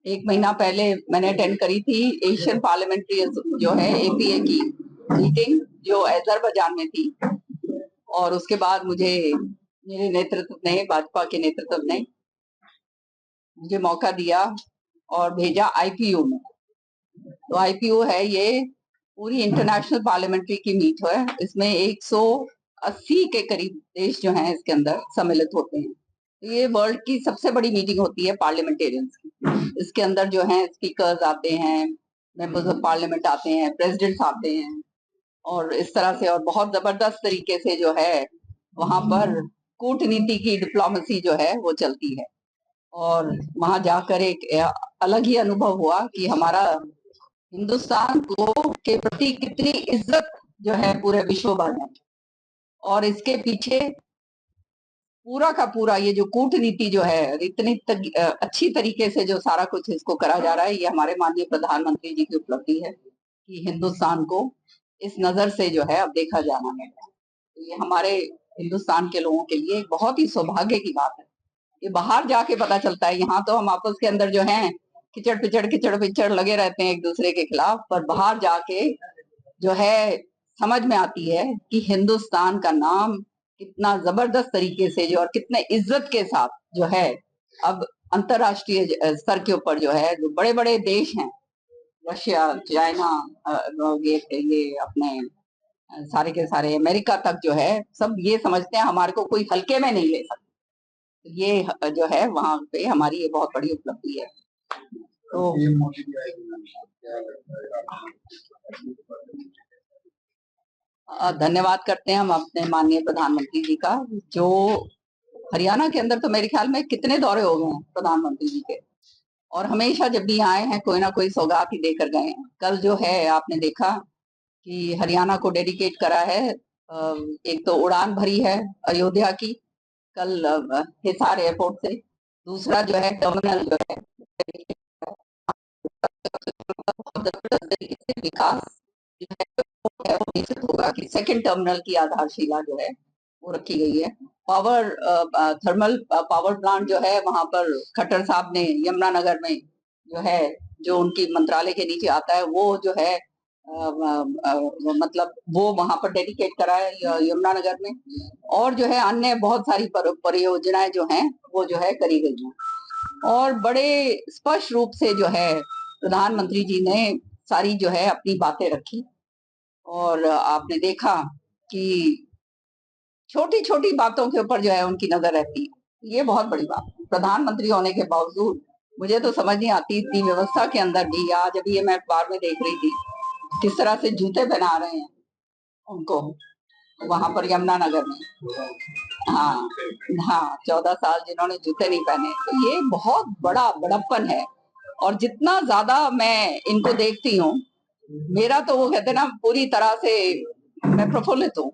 एक महीना पहले मैंने अटेंड करी थी एशियन पार्लियामेंट्री जो है एपीए की मीटिंग, जो अजरबैजान में थी। और उसके बाद मुझे मेरे नेतृत्व ने, भाजपा के नेतृत्व ने मुझे मौका दिया और भेजा आईपीयू में। तो आईपीयू है ये पूरी इंटरनेशनल पार्लियामेंट्री की मीट है। इसमें 180 के करीब देश जो हैं इसके अंदर सम्मिलित होते हैं। तो ये वर्ल्ड की सबसे बड़ी मीटिंग होती है पार्लियामेंटेरियंस की। इसके अंदर जो है स्पीकर्स आते हैं, मेंबर्स ऑफ पार्लियामेंट आते हैं, प्रेसिडेंट्स आते हैं, और इस तरह से और बहुत जबरदस्त तरीके से जो है वहां पर कूटनीति की डिप्लोमेसी जो है वो चलती है। और वहां जाकर एक अलग ही अनुभव हुआ कि हमारा हिंदुस्तान को के प्रति कितनी इज्जत जो है पूरे विश्व भर में, और इसके पीछे पूरा का पूरा ये जो कूटनीति जो है इतनी अच्छी तरीके से जो सारा कुछ इसको करा जा रहा है, ये हमारे माननीय प्रधानमंत्री जी की उपलब्धि है कि हिंदुस्तान को इस नजर से जो है अब देखा जाना है। तो ये हमारे हिंदुस्तान के लोगों के लिए एक बहुत ही सौभाग्य की बात है। ये बाहर जाके पता चलता है, यहाँ तो हम आपस के अंदर जो है किचड़ पिचड़ लगे रहते हैं एक दूसरे के खिलाफ, पर बाहर जाके जो है समझ में आती है कि हिंदुस्तान का नाम कितना जबरदस्त तरीके से जो और कितने इज्जत के साथ जो है अब अंतरराष्ट्रीय स्तर के ऊपर जो है जो बड़े बड़े देश हैं, रशिया, चाइना, ये अपने सारे के सारे अमेरिका तक जो है सब ये समझते हैं हमारे को कोई हल्के में नहीं ले सकते। ये जो है वहां पे हमारी ये बहुत बड़ी उपलब्धि है। तो धन्यवाद करते हैं हम अपने माननीय प्रधानमंत्री जी का, जो हरियाणा के अंदर तो मेरे ख्याल में कितने दौरे हो गए हैं प्रधानमंत्री जी के, और हमेशा जब भी आए हैं कोई ना कोई सौगात ही देकर गए हैं। कल जो है आपने देखा कि हरियाणा को डेडिकेट करा है, एक तो उड़ान भरी है अयोध्या की कल हिसार एयरपोर्ट से, दूसरा जो है टर्मिनल जो है तरीके से विकास जो है वो निश्चित होगा कि सेकंड टर्मिनल की आधारशिला जो है वो रखी गई है। पावर थर्मल पावर प्लांट जो है वहां पर खट्टर साहब ने यमुनानगर में जो है, जो उनकी मंत्रालय के नीचे आता है, वो जो है मतलब वो वहां पर डेडिकेट करा है यमुनानगर में। और जो है अन्य बहुत सारी परियोजनाएं जो हैं वो जो है करी गई हैं। और बड़े स्पष्ट रूप से जो है प्रधानमंत्री जी ने सारी जो है अपनी बातें रखी, और आपने देखा कि छोटी छोटी बातों के ऊपर जो है उनकी नजर रहती है। ये बहुत बड़ी बात है। प्रधानमंत्री होने के बावजूद मुझे तो समझ नहीं आती इतनी व्यवस्था के अंदर भी, आज अभी ये मैं अखबार में देख रही थी किस तरह से जूते पहना रहे हैं उनको वहां पर यमुनानगर में। हाँ हाँ, 14 साल जिन्होंने जूते नहीं पहने, तो ये बहुत बड़ा बड़प्पन है। और जितना ज्यादा मैं इनको देखती हूँ, मेरा तो वो कहते ना पूरी तरह से मैं प्रफुल्लित हूँ।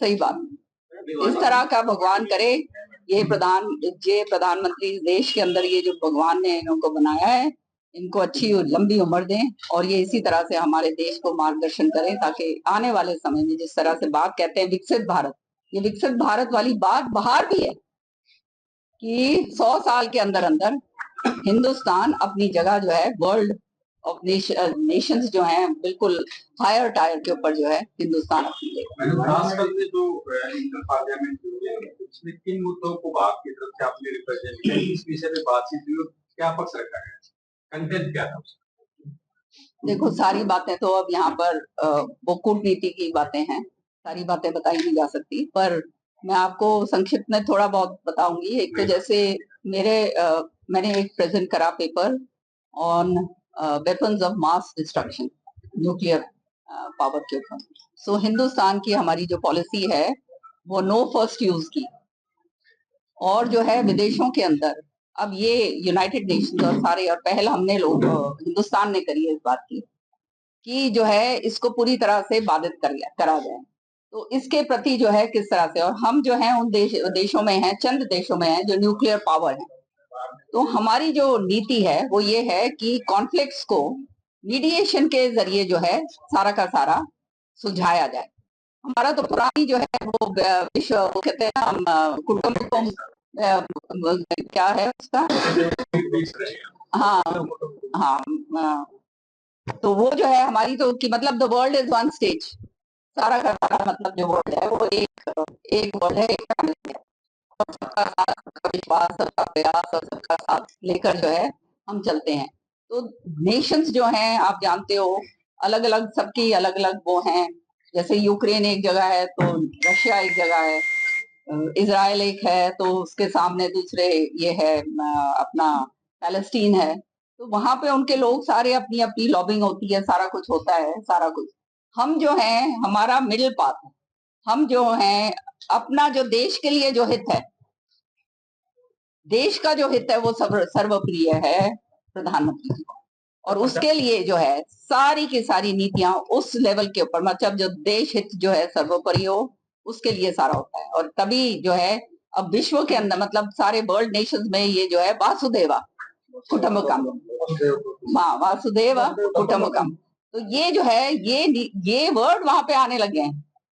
सही बात, इस तरह का भगवान करे ये प्रधानमंत्री देश के अंदर ये जो भगवान ने इनको बनाया है, इनको अच्छी लंबी उम्र दें, और ये इसी तरह से हमारे देश को मार्गदर्शन करें, ताकि आने वाले समय में जिस तरह से बात कहते हैं विकसित भारत, ये विकसित भारत वाली बात बाहर भी है कि 100 साल के अंदर अंदर हिंदुस्तान अपनी जगह जो है वर्ल्ड ऑफ नेशंस जो हैं बिल्कुल हायर टायर के ऊपर जो है हिंदुस्तान अपनी इसमें किन मुद्दों को भारत की तरफ से आपने रिप्रेजेंट किया, इस विषय पे बातचीत हुई और क्या पक्ष रखा गया, कंटेंट क्या था? देखो सारी बातें तो अब यहाँ पर वो कूटनीति की बातें हैं, सारी बातें बताई नहीं जा सकती, पर मैं आपको संक्षिप्त में थोड़ा बहुत बताऊंगी। एक तो जैसे मैंने एक प्रेजेंट करा paper on weapons of mass destruction, nuclear power के ऊपर। सो हिंदुस्तान की हमारी जो पॉलिसी है वो नो फर्स्ट यूज की, और जो है विदेशों के अंदर अब ये यूनाइटेड नेशंस और सारे, और पहल हमने लोग हिंदुस्तान ने करी है इस बात की कि जो है इसको पूरी तरह से बाधित करा जाए। तो इसके प्रति जो है किस तरह से, और हम जो है उन देशों में हैं, चंद देशों में हैं जो न्यूक्लियर पावर है। तो हमारी जो नीति है वो ये है कि कॉन्फ्लिक्ट्स को मीडिएशन के जरिए जो है सारा का सारा सुलझाया जाए। हमारा तो पुरानी जो है वो विश्व वो कहते हैं हम कुटुंब क्या है उसका, हाँ हाँ हाँ, तो वो जो है हमारी तो कि मतलब the world is one stage, सारा का सारा मतलब जो वर्ल्ड है वो एक वर्ल्ड है, एक फैमिली है। और सबका साथ, सबका विश्वास, सबका प्रयास और सबका साथ लेकर जो है हम चलते हैं। तो नेशंस जो हैं आप जानते हो, अलग अलग सबकी अलग अलग वो हैं। जैसे यूक्रेन एक जगह है तो रशिया एक जगह है, इजराइल एक है तो उसके सामने दूसरे ये है अपना पैलेस्टीन है। तो वहां पे उनके लोग सारे अपनी अपनी लॉबिंग होती है, सारा कुछ होता है, सारा कुछ। हम जो है हमारा मिडिल पाथ है, हम जो है अपना जो देश के लिए जो हित है, देश का जो हित है वो सर्वप्रिय है प्रधानमंत्री जी को। और उसके लिए जो है सारी की सारी नीतियां उस लेवल के ऊपर, मतलब जो देश हित जो है सर्वोपरि हो, उसके लिए सारा होता है। और तभी जो है अब विश्व के अंदर मतलब सारे वर्ल्ड नेशंस में ये जो है वासुदेवा कुटुंबकम, वासुदेव कुटुंबकम, तो ये जो है ये वर्ड वहां पे आने लगे हैं